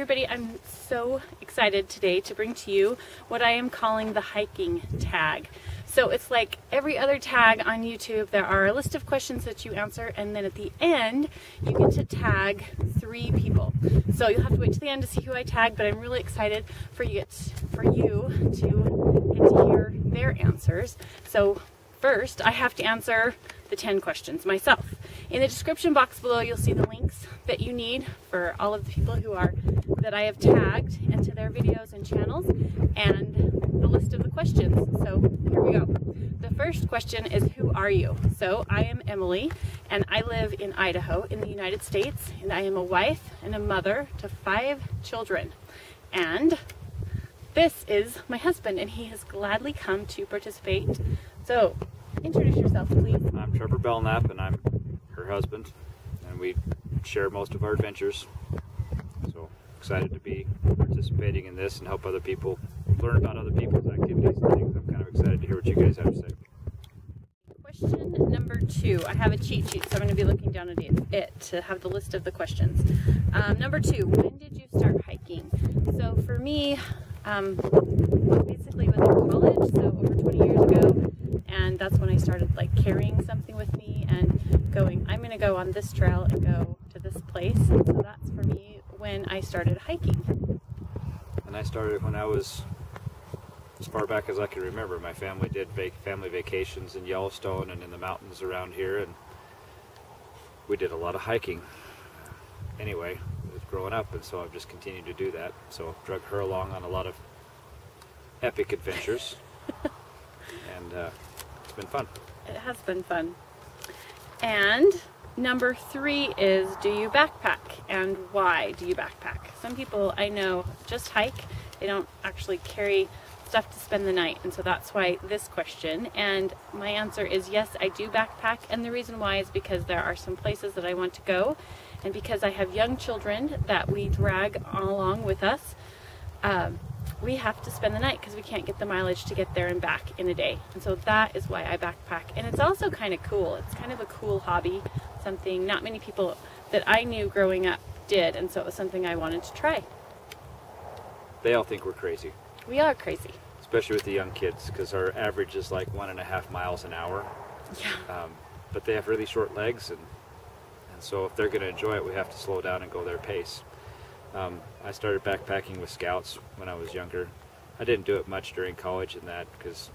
everybody, I'm so excited today to bring to you what I am calling the hiking tag. So it's like every other tag on YouTube. There are a list of questions that you answer, and then at the end you get to tag 3 people. So you'll have to wait to the end to see who I tag, but I'm really excited for you to get to hear their answers. So first I have to answer the 10 questions myself. In the description box below you'll see the links that you need for all of the people that I have tagged into their videos and channels, and the list of the questions. So here we go. The first question is, who are you? So I am Emily, and I live in Idaho in the United States, and I am a wife and a mother to 5 children. And this is my husband, and he has gladly come to participate. So introduce yourself, please. I'm Trevor Belknap, and I'm her husband, and we share most of our adventures. So excited to be participating in this and help other people learn about other people's activities and things. I'm kind of excited to hear what you guys have to say. Question number 2. I have a cheat sheet, so I'm going to be looking down at it to have the list of the questions. Number 2, when did you start hiking? So for me, basically was in college, so over 20 years ago, and that's when I started like carrying something with me and going, I'm going to go on this trail and go to this place. So that's for me when I started hiking. And I started when I was as far back as I can remember. My family did family vacations in Yellowstone and in the mountains around here, and we did a lot of hiking anyway growing up, and so I've just continued to do that. So I've dragged her along on a lot of epic adventures and it's been fun. It has been fun. And number 3 is, do you backpack, and why do you backpack? Some people I know just hike. They don't actually carry stuff to spend the night, and so that's why this question. And my answer is yes, I do backpack, and the reason why is because there are some places that I want to go, and because I have young children that we drag along with us. We have to spend the night because we can't get the mileage to get there and back in a day. And so that is why I backpack. And it's also kind of cool. It's kind of a cool hobby, something not many people that I knew growing up did, and so it was something I wanted to try. They all think we're crazy. We are crazy. Especially with the young kids, because our average is like 1.5 miles an hour. Yeah. But they have really short legs, and so if they're going to enjoy it, we have to slow down and go their pace. I started backpacking with Scouts when I was younger. I didn't do it much during college and that, because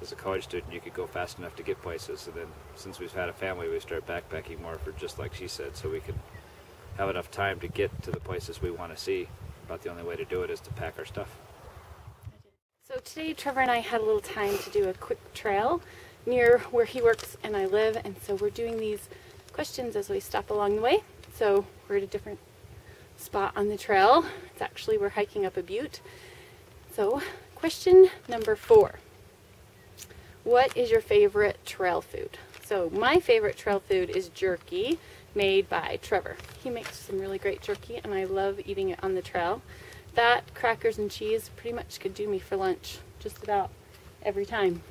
as a college student you could go fast enough to get places, and then since we've had a family we started backpacking more for, just like she said, so we can have enough time to get to the places we want to see. About the only way to do it is to pack our stuff. So today Trevor and I had a little time to do a quick trail near where he works and I live, and so we're doing these questions as we stop along the way. So we're at a different spot on the trail. It's actually, we're hiking up a butte. So question number 4. What is your favorite trail food? So my favorite trail food is jerky made by Trevor. He makes some really great jerky and I love eating it on the trail. That, crackers and cheese pretty much could do me for lunch just about every time.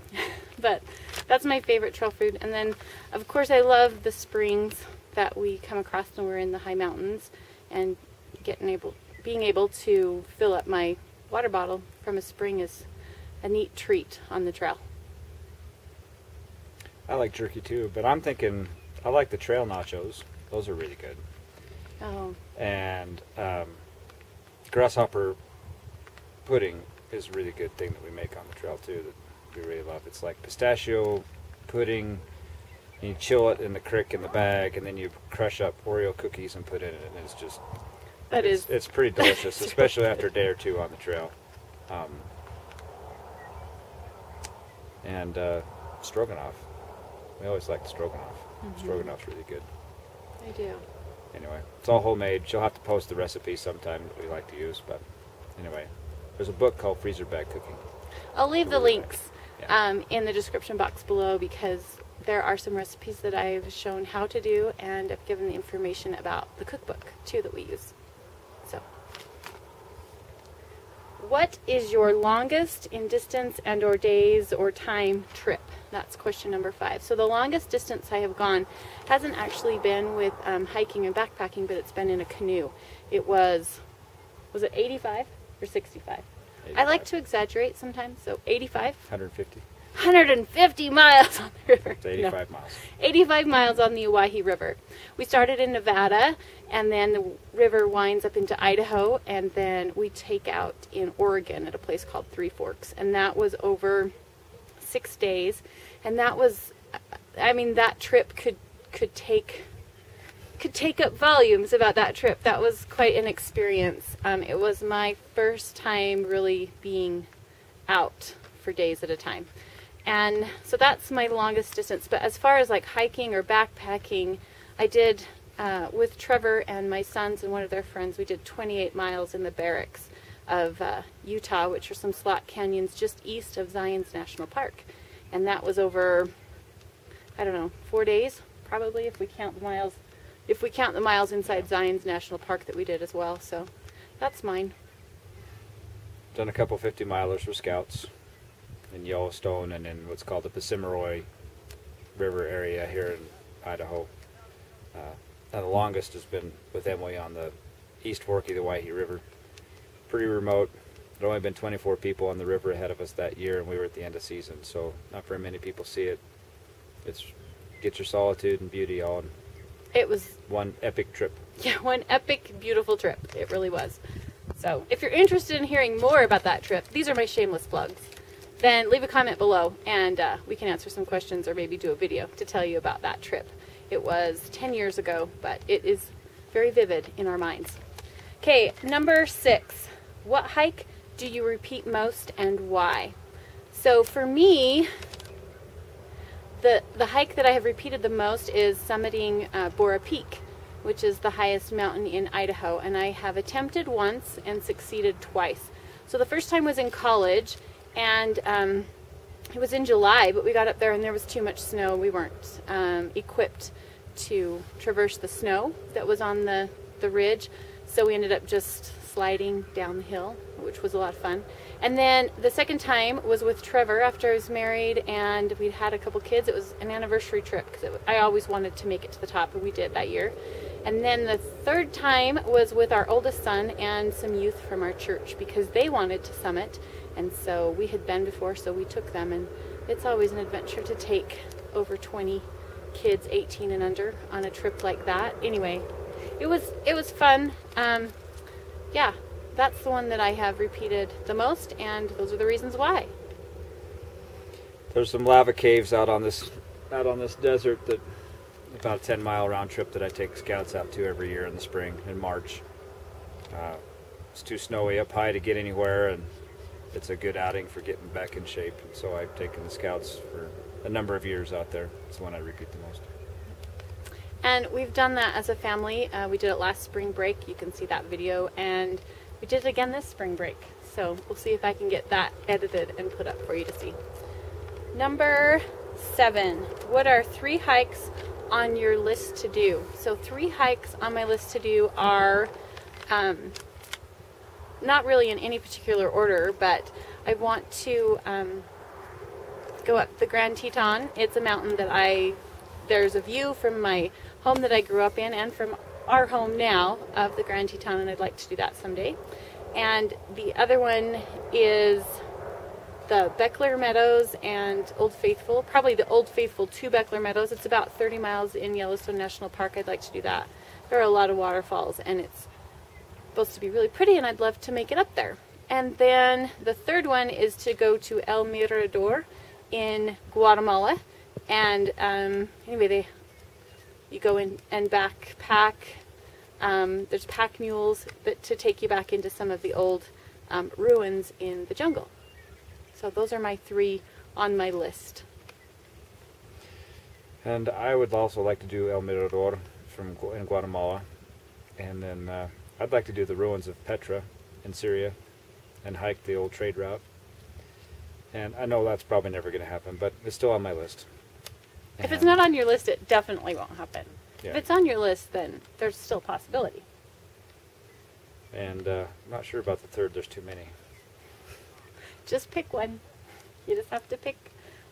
But that's my favorite trail food. And then of course I love the springs that we come across when we're in the high mountains, and being able to fill up my water bottle from a spring is a neat treat on the trail. I like jerky too, but I'm thinking I like the trail nachos. Those are really good. Oh. And grasshopper pudding is a really good thing that we make on the trail too, that we really love. It's like pistachio pudding. You chill it in the crick in the bag, and then you crush up Oreo cookies and put it in it, and it's just it's pretty delicious, especially after a day or 2 on the trail. And stroganoff. We always like the stroganoff. Stroganoff's really good. I do. Anyway, it's all homemade. She'll have to post the recipe sometime that we like to use, but anyway, there's a book called Freezer Bag Cooking. I'll leave the links in the description box below, because there are some recipes that I've shown how to do, and I've given the information about the cookbook too that we use. So, what is your longest in distance and or days or time trip? That's question number 5. So the longest distance I have gone hasn't actually been with hiking and backpacking, but it's been in a canoe. It was Was it 85 or 65? I like to exaggerate sometimes, so 85. 150. 150 miles on the river. It's 85 miles. 85 miles on the Owyhee River. We started in Nevada, and then the river winds up into Idaho, and then we take out in Oregon at a place called Three Forks, and that was over 6 days, and that was, I mean, that trip could take up volumes about that trip. That was quite an experience. It was my first time really being out for days at a time. And so that's my longest distance. But as far as like hiking or backpacking, I did, with Trevor and my sons and one of their friends, we did 28 miles in the barracks of Utah, which are some slot canyons just east of Zion's National Park. And that was over, I don't know, 4 days, probably, if we count the miles. If we count the miles inside Zion's National Park that we did as well. So that's mine. Done a couple 50-milers for scouts in Yellowstone and in what's called the Passamaquoddy River area here in Idaho. And the longest has been with Emily on the East Fork of the Owyhee River. Pretty remote. There only been 24 people on the river ahead of us that year, and we were at the end of season, so not very many people see it. It's get your solitude and beauty all in It was one epic trip. Yeah, one epic, beautiful trip. It really was. So if you're interested in hearing more about that trip, these are my shameless plugs. Then leave a comment below and we can answer some questions or maybe do a video to tell you about that trip. It was 10 years ago, but it is very vivid in our minds. Okay, number 6. What hike do you repeat most and why? So for me, the hike that I have repeated the most is summiting Bora Peak, which is the highest mountain in Idaho, and I have attempted once and succeeded twice. So the first time was in college, and it was in July, but we got up there and there was too much snow. We weren't equipped to traverse the snow that was on the ridge, so we ended up just sliding down the hill, which was a lot of fun. And then the second time was with Trevor after I was married and we'd had a couple kids. It was an anniversary trip because I always wanted to make it to the top, and we did that year. And then the third time was with our oldest son and some youth from our church because they wanted to summit, and so we had been before, so we took them. And it's always an adventure to take over 20 kids 18 and under on a trip like that. Anyway, it was fun. Yeah, that's the one that I have repeated the most, and those are the reasons why. There's some lava caves out on this desert, that about a 10-mile round trip that I take scouts out to every year in the spring, in March. It's too snowy up high to get anywhere, and it's a good outing for getting back in shape. And so I've taken the scouts for a number of years out there. It's the one I repeat the most. And we've done that as a family. We did it last spring break. You can see that video, and we did it again this spring break. So we'll see if I can get that edited and put up for you to see. Number 7. What are 3 hikes on your list to do? So 3 hikes on my list to do are not really in any particular order, but I want to go up the Grand Teton. It's a mountain that there's a view from my home that I grew up in and from our home now of the Grand Teton, and I'd like to do that someday. And the other one is the Beckler Meadows and Old Faithful, probably the Old Faithful to Beckler Meadows. It's about 30 miles in Yellowstone National Park. I'd like to do that. There are a lot of waterfalls, and it's supposed to be really pretty, and I'd love to make it up there. And then the third one is to go to El Mirador in Guatemala. And anyway, you go in and backpack. There's pack mules to take you back into some of the old ruins in the jungle. So those are my 3 on my list. And I would also like to do El Mirador in Guatemala. And then I'd like to do the ruins of Petra in Syria and hike the old trade route. And I know that's probably never going to happen, but it's still on my list. If it's not on your list, it definitely won't happen. Yeah. If it's on your list, then there's still a possibility. And I'm not sure about the third. There's too many. Just pick one. You just have to pick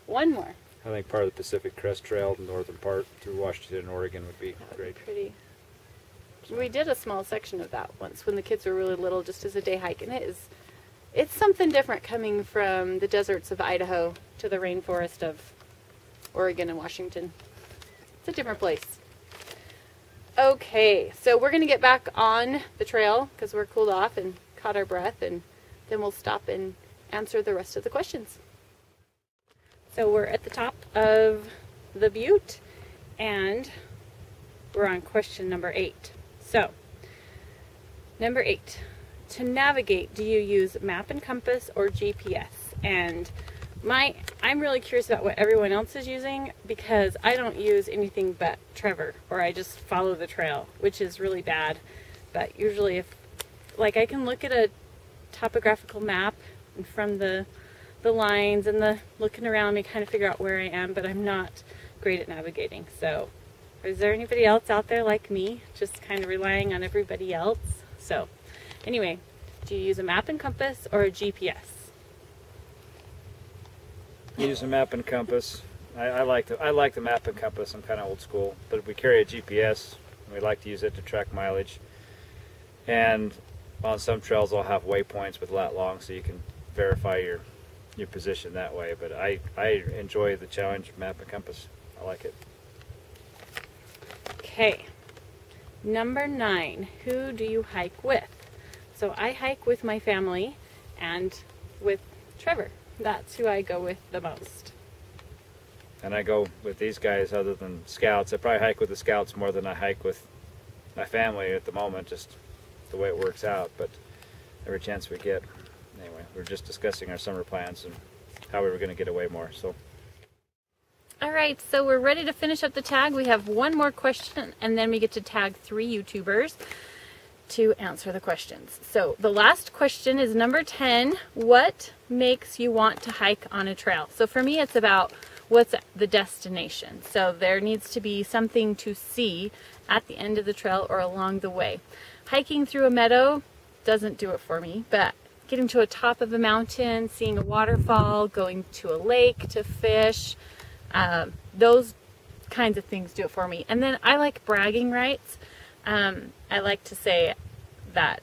one more. I think part of the Pacific Crest Trail, the northern part through Washington and Oregon, would be That would great. be pretty. So. We did a small section of that once when the kids were really little, just as a day hike, and it's something different coming from the deserts of Idaho to the rainforest of Oregon and Washington. It's a different place. Okay, so we're going to get back on the trail because we're cooled off and caught our breath, and then we'll stop and answer the rest of the questions. So we're at the top of the butte, and we're on question number 8. So, number 8, to navigate, do you use map and compass or GPS? And I'm really curious about what everyone else is using, because I don't use anything but Trevor, or I just follow the trail, which is really bad. But usually if, like, I can look at a topographical map and from the lines and the looking around me kind of figure out where I am, but I'm not great at navigating. So is there anybody else out there like me, just kind of relying on everybody else? So anyway, do you use a map and compass or a GPS? Use a map and compass. I like the map and compass. I'm kind of old school, but we carry a GPS. We like to use it to track mileage. And on some trails, I'll have waypoints with lat long, so you can verify your position that way. But I enjoy the challenge of map and compass. I like it. Okay, number 9, who do you hike with? So I hike with my family and with Trevor. That's who I go with the most. And I go with these guys other than scouts. I probably hike with the scouts more than I hike with my family at the moment, just the way it works out. But every chance we get. Anyway, we're just discussing our summer plans and how we were going to get away more. So. All right, so we're ready to finish up the tag. We have one more question, and then we get to tag 3 YouTubers to answer the questions. So the last question is number 10. What makes you want to hike on a trail? So for me, it's about what's the destination. So there needs to be something to see at the end of the trail or along the way. Hiking through a meadow doesn't do it for me, but getting to a top of a mountain, seeing a waterfall, going to a lake to fish, those kinds of things do it for me. And then I like bragging rights. I like to say that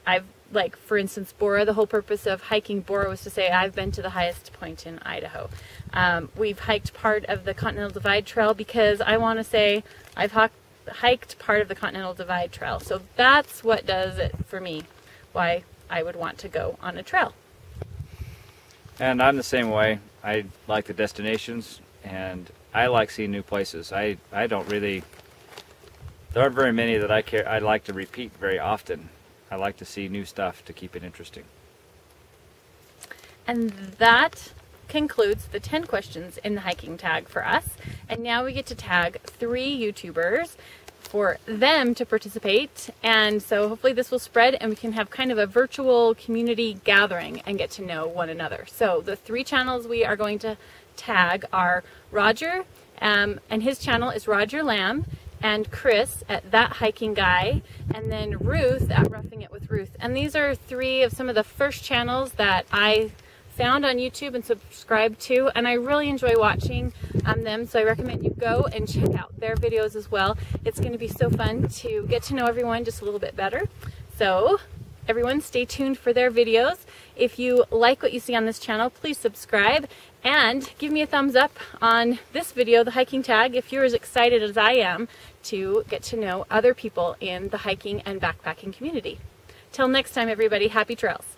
like, for instance, Bora, the whole purpose of hiking Bora was to say I've been to the highest point in Idaho. We've hiked part of the Continental Divide Trail because I want to say I've hiked part of the Continental Divide Trail. So that's what does it for me, why I would want to go on a trail. And I'm the same way. I like the destinations, and I like seeing new places. I don't really, there aren't very many that I like to repeat very often. I like to see new stuff to keep it interesting. And that concludes the 10 questions in the hiking tag for us. And now we get to tag 3 YouTubers for them to participate. And so hopefully this will spread and we can have kind of a virtual community gathering and get to know one another. So the 3 channels we are going to tag are Roger, and his channel is Roger Lamb, and Chris at That Hiking Guy, and then Ruth at Roughing It with Ruth. And these are 3 of some of the first channels that I found on YouTube and subscribed to, and I really enjoy watching them, so I recommend you go and check out their videos as well. It's going to be so fun to get to know everyone just a little bit better. So everyone stay tuned for their videos. If you like what you see on this channel, please subscribe and give me a thumbs up on this video, the hiking tag, if you're as excited as I am to get to know other people in the hiking and backpacking community. Till next time, everybody, happy trails.